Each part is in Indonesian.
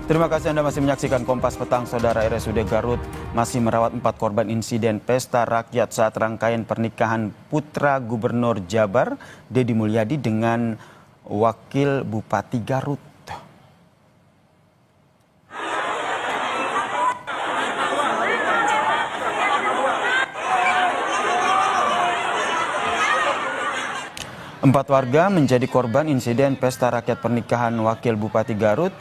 Terima kasih Anda masih menyaksikan Kompas Petang. Saudara, RSUD Garut masih merawat 4 korban insiden pesta rakyat saat rangkaian pernikahan putra Gubernur Jabar, Deddy Mulyadi, dengan Wakil Bupati Garut. Empat warga menjadi korban insiden pesta rakyat pernikahan Wakil Bupati Garut,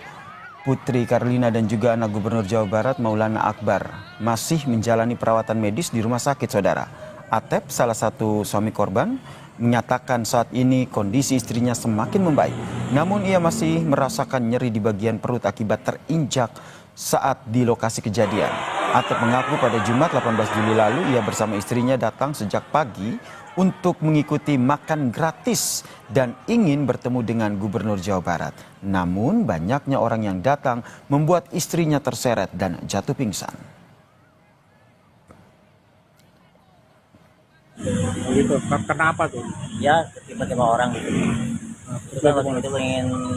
Putri Karlina, dan juga anak Gubernur Jawa Barat Maulana Akbar masih menjalani perawatan medis di rumah sakit. Saudara, Atep, salah satu suami korban, menyatakan saat ini kondisi istrinya semakin membaik. Namun ia masih merasakan nyeri di bagian perut akibat terinjak saat di lokasi kejadian. Atep mengaku pada Jumat 18 Juli lalu ia bersama istrinya datang sejak pagi untuk mengikuti makan gratis dan ingin bertemu dengan Gubernur Jawa Barat. Namun banyaknya orang yang datang membuat istrinya terseret dan jatuh pingsan. Gitu, kenapa tuh? Ya, tiba-tiba orang gitu. Terus waktu itu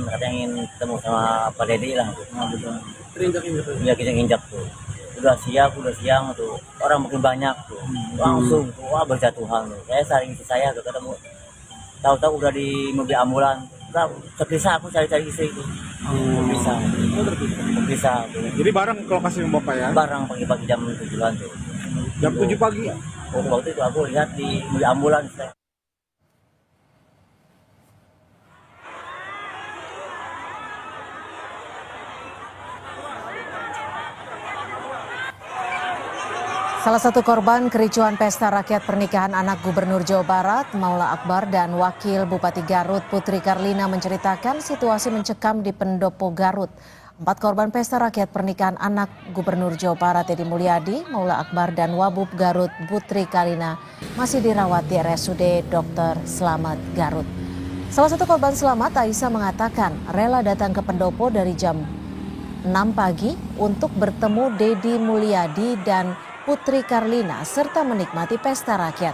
katanya ingin ketemu sama Pak Deddy lah. Terinjak-injak tuh? Iya, injak tuh. Udah siang tuh, orang makin banyak tuh. Langsung tuh, wah berjatuhan tuh. Saya ketemu. Tahu-tahu udah di mobil ambulan. Udah terpisah, aku cari-cari istri itu. Terpisah. Jadi bareng ke lokasi Bapak ya? Barang pagi-pagi jam 7-an tuh. Jam 7 pagi? Waktu itu aku lihat di mobil ambulan. Salah satu korban kericuhan pesta rakyat pernikahan anak Gubernur Jawa Barat, Maula Akbar, dan Wakil Bupati Garut, Putri Karlina, menceritakan situasi mencekam di Pendopo Garut. 4 korban pesta rakyat pernikahan anak Gubernur Jawa Barat, Deddy Mulyadi, Maula Akbar, dan Wabub Garut, Putri Karlina, masih dirawat di RSUD Dr. Slamet Garut. Salah satu korban selamat, Aisyah, mengatakan rela datang ke Pendopo dari jam 6 pagi untuk bertemu Deddy Mulyadi dan Putri Karlina serta menikmati pesta rakyat.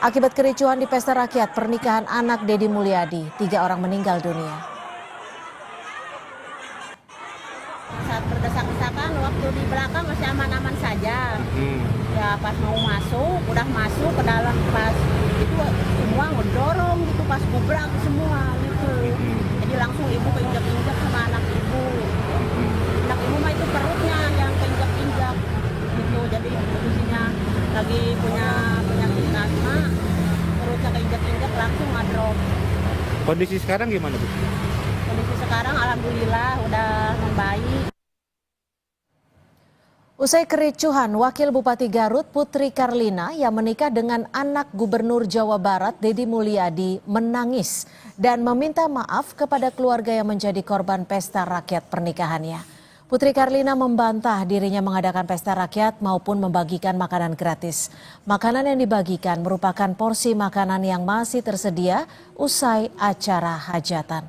Akibat kericuhan di pesta rakyat pernikahan anak Deddy Mulyadi, 3 orang meninggal dunia. Saat berdesak-desakan, waktu di belakang masih aman-aman saja. Ya pas mau masuk, udah masuk ke dalam, pas itu semua ngedorong gitu, pas gubrak semua gitu. Jadi langsung ibu keinjak-injak sama anak ibu. Anak ibu mah itu perutnya yang keinjak-injak gitu. Jadi posisinya lagi punya penyakit asma, perutnya keinjak-injak langsung ngedrop. Kondisi sekarang gimana Bu? Kondisi sekarang alhamdulillah udah membaik. Usai kericuhan, Wakil Bupati Garut, Putri Karlina, yang menikah dengan anak Gubernur Jawa Barat, Deddy Mulyadi, menangis dan meminta maaf kepada keluarga yang menjadi korban pesta rakyat pernikahannya. Putri Karlina membantah dirinya mengadakan pesta rakyat maupun membagikan makanan gratis. Makanan yang dibagikan merupakan porsi makanan yang masih tersedia usai acara hajatan.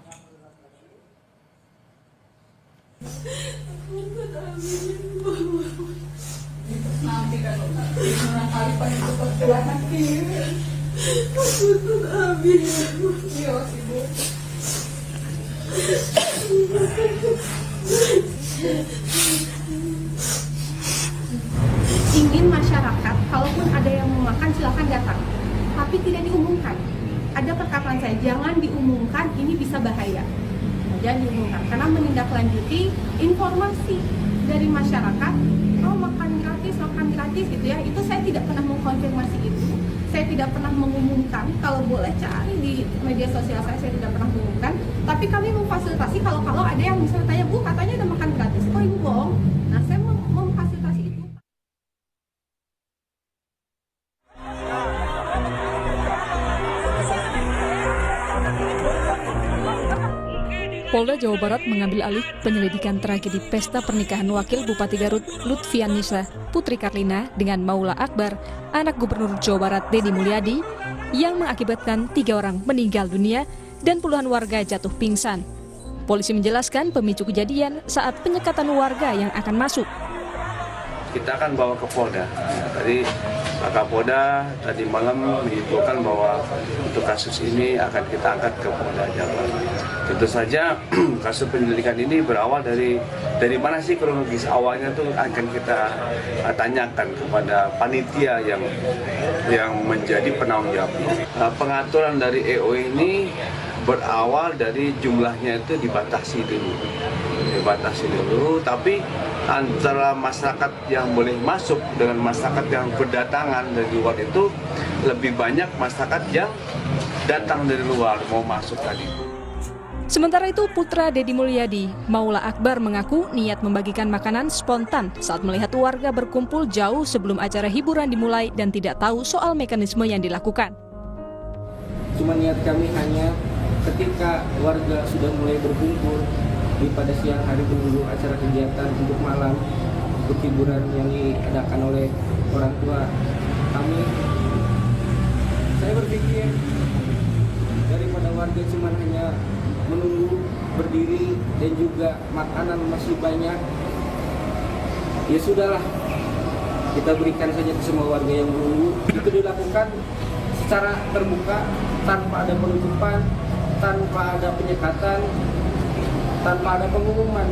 Ingin masyarakat, kalaupun ada yang mau makan silahkan datang, tapi tidak diumumkan. Ada perkataan saya, jangan diumumkan, ini bisa bahaya. Jangan diumumkan, karena menindaklanjuti informasi dari masyarakat, oh makan gratis gitu ya, itu saya tidak pernah mengkonfirmasi itu. Saya tidak pernah mengumumkan, kalau boleh cari di media sosial saya tidak pernah mengumumkan. Tapi kami memfasilitasi kalau ada yang misalnya tanya, Bu katanya ada makan gratis, kok Ibu bohong? Nah saya memfasilitasi itu. Polda Jawa Barat mengambil alih penyelidikan tragedi pesta pernikahan Wakil Bupati Garut Lutfianisa Putri Karlina dengan Maula Akbar, anak Gubernur Jawa Barat Deddy Mulyadi, yang mengakibatkan 3 orang meninggal dunia dan puluhan warga jatuh pingsan. Polisi menjelaskan pemicu kejadian saat penyekatan warga yang akan masuk. Kita akan bawa ke Polda. Tadi Pak Kapolda tadi malam menyimpulkan bahwa untuk kasus ini akan kita angkat ke Polda Jabar. Tentu saja kasus penyelidikan ini berawal dari mana sih kronologis awalnya tuh akan kita tanyakan kepada panitia yang menjadi penanggung jawab. Pengaturan dari EO ini berawal dari jumlahnya itu dibatasi dulu, tapi antara masyarakat yang boleh masuk dengan masyarakat yang berdatangan dari luar itu lebih banyak masyarakat yang datang dari luar mau masuk tadi. Sementara itu, putra Deddy Mulyadi, Maula Akbar, mengaku niat membagikan makanan spontan saat melihat warga berkumpul jauh sebelum acara hiburan dimulai dan tidak tahu soal mekanisme yang dilakukan. Cuma niat kami hanya ketika warga sudah mulai berkumpul pada siang hari menunggu acara kegiatan untuk malam, untuk hiburan yang diadakan oleh orang tua kami, saya berpikir daripada warga cuma hanya menunggu berdiri dan juga makanan masih banyak, ya sudahlah, kita berikan saja ke semua warga yang menunggu. Itu dilakukan secara terbuka, tanpa ada penutupan, tanpa ada penyekatan, tanpa ada pengumuman.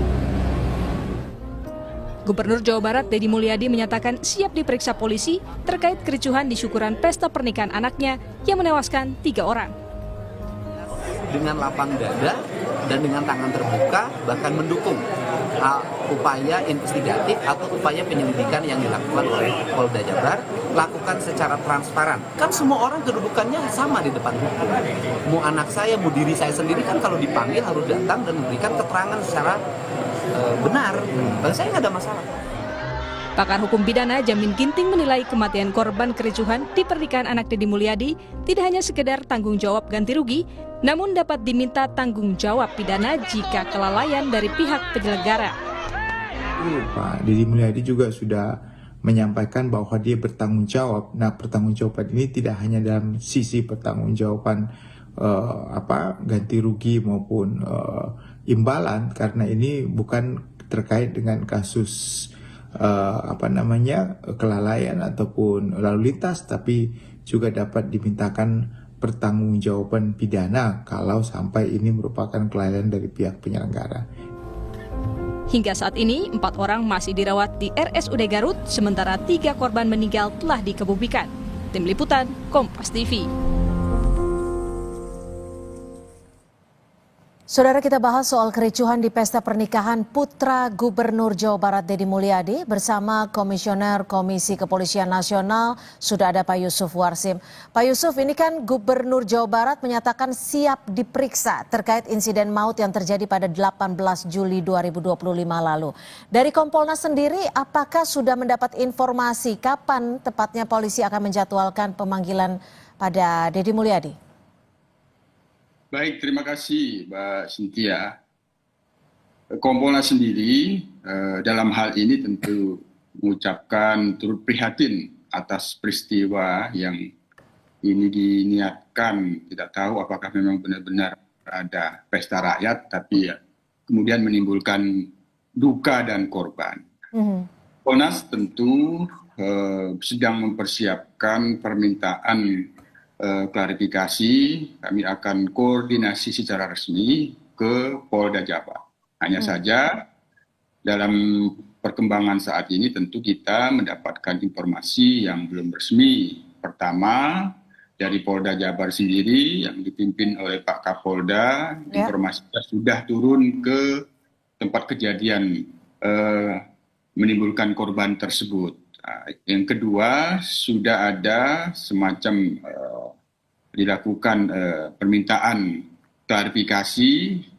Gubernur Jawa Barat Deddy Mulyadi menyatakan siap diperiksa polisi terkait kericuhan di syukuran pesta pernikahan anaknya yang menewaskan 3 orang. Dengan lapang dada dan dengan tangan terbuka, bahkan mendukung upaya investigatif atau upaya penyelidikan yang dilakukan oleh Polda Jabar, lakukan secara transparan. Kan semua orang kedudukannya sama di depan hukum. Mau anak saya, mau diri saya sendiri kan kalau dipanggil harus datang dan memberikan keterangan secara benar. Bagi saya nggak ada masalah. Pakar hukum pidana Jamin Ginting menilai kematian korban kericuhan di pernikahan anak Deddy Mulyadi tidak hanya sekedar tanggung jawab ganti rugi, namun dapat diminta tanggung jawab pidana jika kelalaian dari pihak penyelenggara. Pak Deddy Mulyadi juga sudah menyampaikan bahwa dia bertanggung jawab. Nah, pertanggungjawaban ini tidak hanya dalam sisi pertanggungjawaban ganti rugi maupun imbalan, karena ini bukan terkait dengan kasus kelalaian ataupun lalu lintas, tapi juga dapat dimintakan pertanggungjawaban pidana kalau sampai ini merupakan kelalaian dari pihak penyelenggara. Hingga saat ini 4 orang masih dirawat di RSUD Garut, sementara 3 korban meninggal telah dikebumikan. Tim Liputan, Kompas TV. Saudara, kita bahas soal kericuhan di pesta pernikahan putra Gubernur Jawa Barat Deddy Mulyadi bersama Komisioner Komisi Kepolisian Nasional. Sudah ada Pak Yusuf Warsim. Pak Yusuf, ini kan Gubernur Jawa Barat menyatakan siap diperiksa terkait insiden maut yang terjadi pada 18 Juli 2025 lalu. Dari Kompolnas sendiri, apakah sudah mendapat informasi kapan tepatnya polisi akan menjadwalkan pemanggilan pada Deddy Mulyadi? Baik, terima kasih Mbak Cynthia. Kompolnas sendiri dalam hal ini tentu mengucapkan turut prihatin atas peristiwa yang ini diniatkan, tidak tahu apakah memang benar-benar ada pesta rakyat, tapi ya, kemudian menimbulkan duka dan korban. Kompolnas tentu sedang mempersiapkan permintaan klarifikasi. Kami akan koordinasi secara resmi ke Polda Jabar. Hanya saja dalam perkembangan saat ini tentu kita mendapatkan informasi yang belum resmi. Pertama, dari Polda Jabar sendiri yang dipimpin oleh Pak Kapolda, informasinya sudah turun ke tempat kejadian menimbulkan korban tersebut. Yang kedua, sudah ada semacam dilakukan permintaan klarifikasi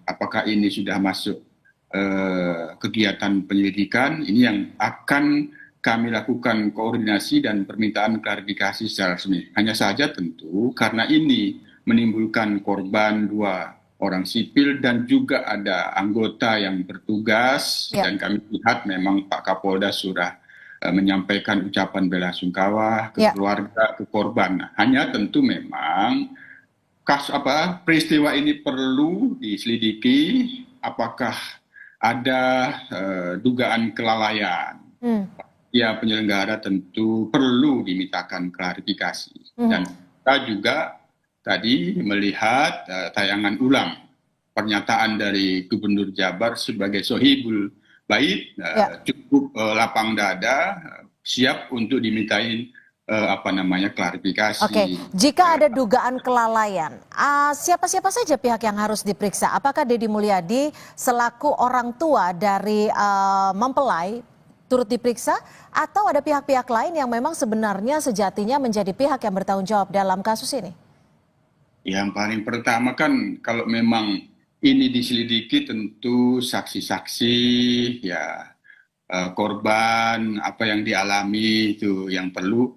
apakah ini sudah masuk kegiatan penyelidikan. Ini yang akan kami lakukan koordinasi dan permintaan klarifikasi secara resmi. Hanya saja tentu karena ini menimbulkan korban 2 orang sipil dan juga ada anggota yang bertugas, dan kami lihat memang Pak Kapolda sudah menyampaikan ucapan bela sungkawa ke keluarga, ke korban. Hanya tentu memang peristiwa ini perlu diselidiki apakah ada dugaan kelalaian. Ya, penyelenggara tentu perlu dimintakan klarifikasi. Dan kita juga tadi melihat tayangan ulang pernyataan dari Gubernur Jabar sebagai sohibul bait, cukup lapang dada, siap untuk dimintain klarifikasi. Oke, jika ada dugaan kelalaian, siapa-siapa saja pihak yang harus diperiksa? Apakah Deddy Mulyadi selaku orang tua dari mempelai turut diperiksa, atau ada pihak-pihak lain yang memang sebenarnya sejatinya menjadi pihak yang bertanggung jawab dalam kasus ini? Yang paling pertama kan kalau memang ini diselidiki tentu saksi-saksi, ya korban, apa yang dialami itu yang perlu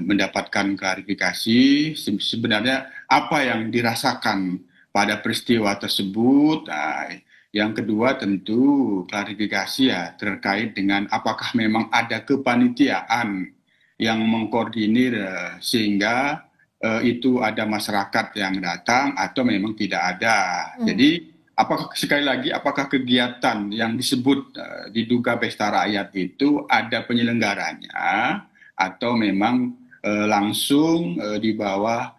mendapatkan klarifikasi sebenarnya apa yang dirasakan pada peristiwa tersebut. Yang kedua tentu klarifikasi ya terkait dengan apakah memang ada kepanitiaan yang mengkoordinir sehingga itu ada masyarakat yang datang atau memang tidak ada. Jadi apakah kegiatan yang disebut diduga pesta rakyat itu ada penyelenggaranya atau memang langsung di bawah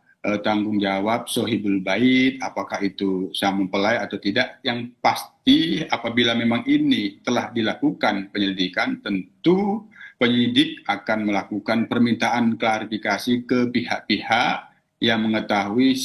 tanggung jawab sohibul bait, apakah itu sang mempelai atau tidak. Yang pasti apabila memang ini telah dilakukan penyelidikan, tentu penyidik akan melakukan permintaan klarifikasi ke pihak-pihak yang mengetahui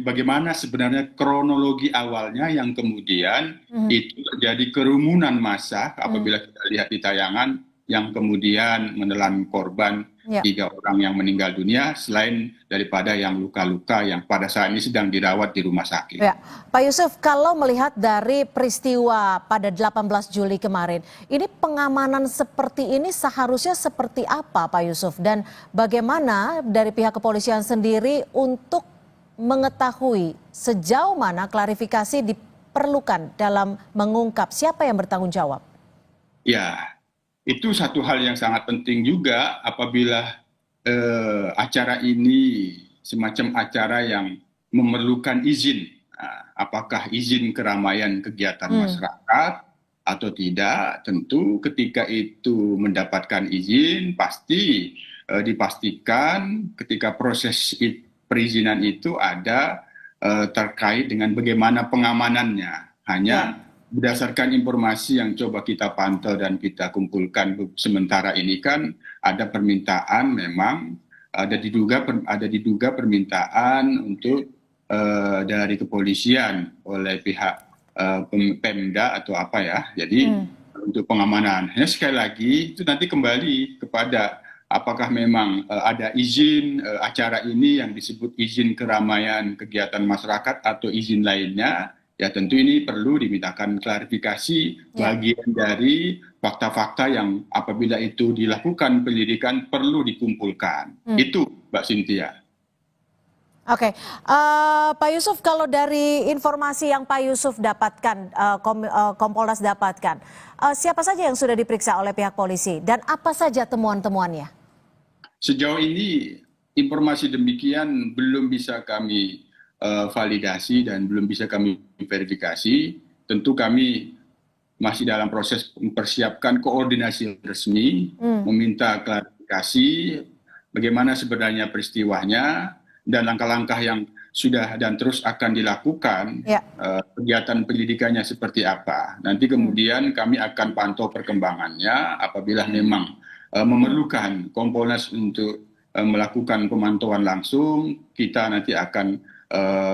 bagaimana sebenarnya kronologi awalnya yang kemudian itu terjadi kerumunan massa apabila kita lihat di tayangan yang kemudian menelan korban 3 orang yang meninggal dunia selain daripada yang luka-luka yang pada saat ini sedang dirawat di rumah sakit. Ya. Pak Yusuf, kalau melihat dari peristiwa pada 18 Juli kemarin, ini pengamanan seperti ini seharusnya seperti apa Pak Yusuf? Dan bagaimana dari pihak kepolisian sendiri untuk mengetahui sejauh mana klarifikasi diperlukan dalam mengungkap siapa yang bertanggung jawab? Ya. Itu satu hal yang sangat penting juga apabila acara ini semacam acara yang memerlukan izin. Apakah izin keramaian kegiatan masyarakat atau tidak? Tentu ketika itu mendapatkan izin pasti dipastikan ketika proses perizinan itu ada terkait dengan bagaimana pengamanannya. Hanya berdasarkan informasi yang coba kita pantau dan kita kumpulkan sementara ini kan ada permintaan memang ada diduga permintaan untuk dari kepolisian oleh pihak Pemda atau apa ya. Jadi untuk pengamanan. Hanya sekali lagi itu nanti kembali kepada apakah memang ada izin acara ini yang disebut izin keramaian kegiatan masyarakat atau izin lainnya. Ya tentu ini perlu dimintakan klarifikasi bagian dari fakta-fakta yang apabila itu dilakukan penyelidikan perlu dikumpulkan. Itu Mbak Cynthia. Oke, Pak Yusuf, kalau dari informasi yang Pak Yusuf dapatkan, Kompolnas dapatkan, siapa saja yang sudah diperiksa oleh pihak polisi dan apa saja temuan-temuannya? Sejauh ini informasi demikian belum bisa kami validasi dan belum bisa kami verifikasi. Tentu kami masih dalam proses mempersiapkan koordinasi resmi, meminta klarifikasi bagaimana sebenarnya peristiwanya dan langkah-langkah yang sudah dan terus akan dilakukan, kegiatan penyelidikannya seperti apa. Nanti kemudian kami akan pantau perkembangannya apabila memang memerlukan Kompolnas untuk melakukan pemantauan langsung, kita nanti akan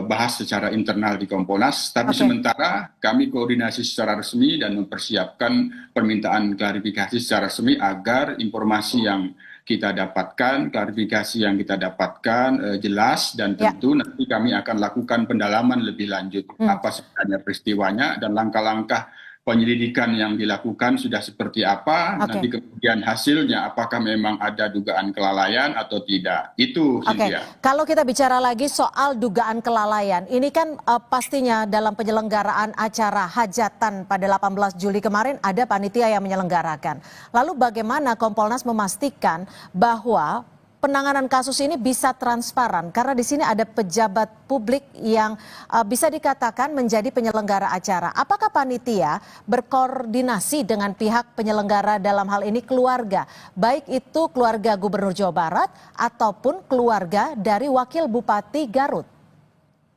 bahas secara internal di Kompolnas, tapi sementara kami koordinasi secara resmi dan mempersiapkan permintaan klarifikasi secara resmi agar informasi yang kita dapatkan, klarifikasi yang kita dapatkan jelas dan tentu nanti kami akan lakukan pendalaman lebih lanjut apa sebenarnya peristiwanya dan langkah-langkah penyelidikan yang dilakukan sudah seperti apa, nanti kemudian hasilnya apakah memang ada dugaan kelalaian atau tidak. Itu Cynthia. Kalau kita bicara lagi soal dugaan kelalaian, ini kan pastinya dalam penyelenggaraan acara hajatan pada 18 Juli kemarin ada panitia yang menyelenggarakan. Lalu bagaimana Kompolnas memastikan bahwa penanganan kasus ini bisa transparan karena di sini ada pejabat publik yang bisa dikatakan menjadi penyelenggara acara. Apakah panitia berkoordinasi dengan pihak penyelenggara dalam hal ini keluarga, baik itu keluarga Gubernur Jawa Barat ataupun keluarga dari Wakil Bupati Garut?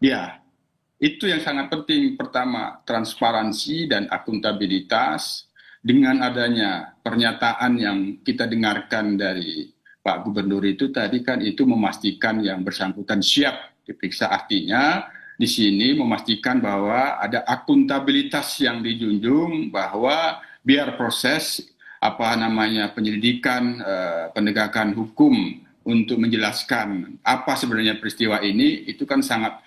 Ya, Itu yang sangat penting. Pertama, transparansi dan akuntabilitas. Dengan adanya pernyataan yang kita dengarkan dari Pak Gubernur itu tadi kan itu memastikan yang bersangkutan siap diperiksa. Artinya di sini memastikan bahwa ada akuntabilitas yang dijunjung, bahwa biar proses penyelidikan, penegakan hukum untuk menjelaskan apa sebenarnya peristiwa ini itu kan sangat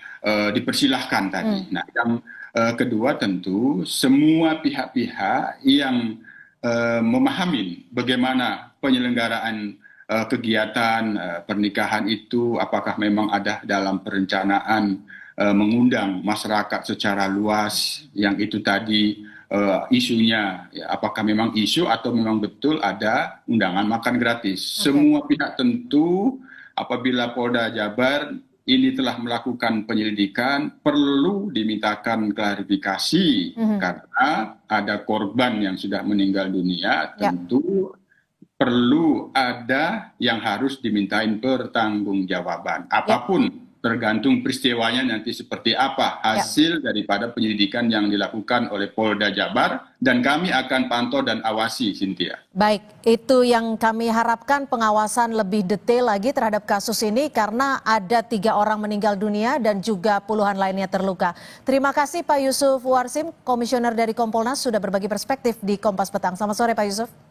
dipersilahkan tadi. Nah, yang kedua tentu semua pihak-pihak yang memahami bagaimana penyelenggaraan kegiatan pernikahan itu, apakah memang ada dalam perencanaan mengundang masyarakat secara luas, yang itu tadi isunya, ya, apakah memang isu atau memang betul ada undangan makan gratis. Semua pihak tentu apabila Polda Jabar ini telah melakukan penyelidikan perlu dimintakan klarifikasi karena ada korban yang sudah meninggal dunia, tentu perlu ada yang harus dimintain pertanggungjawaban. Apapun tergantung peristiwanya nanti seperti apa hasil daripada penyelidikan yang dilakukan oleh Polda Jabar, dan kami akan pantau dan awasi, Cynthia. Baik, itu yang kami harapkan, pengawasan lebih detail lagi terhadap kasus ini karena ada 3 orang meninggal dunia dan juga puluhan lainnya terluka. Terima kasih Pak Yusuf Warsim, Komisioner dari Kompolnas, sudah berbagi perspektif di Kompas Petang. Selamat sore Pak Yusuf.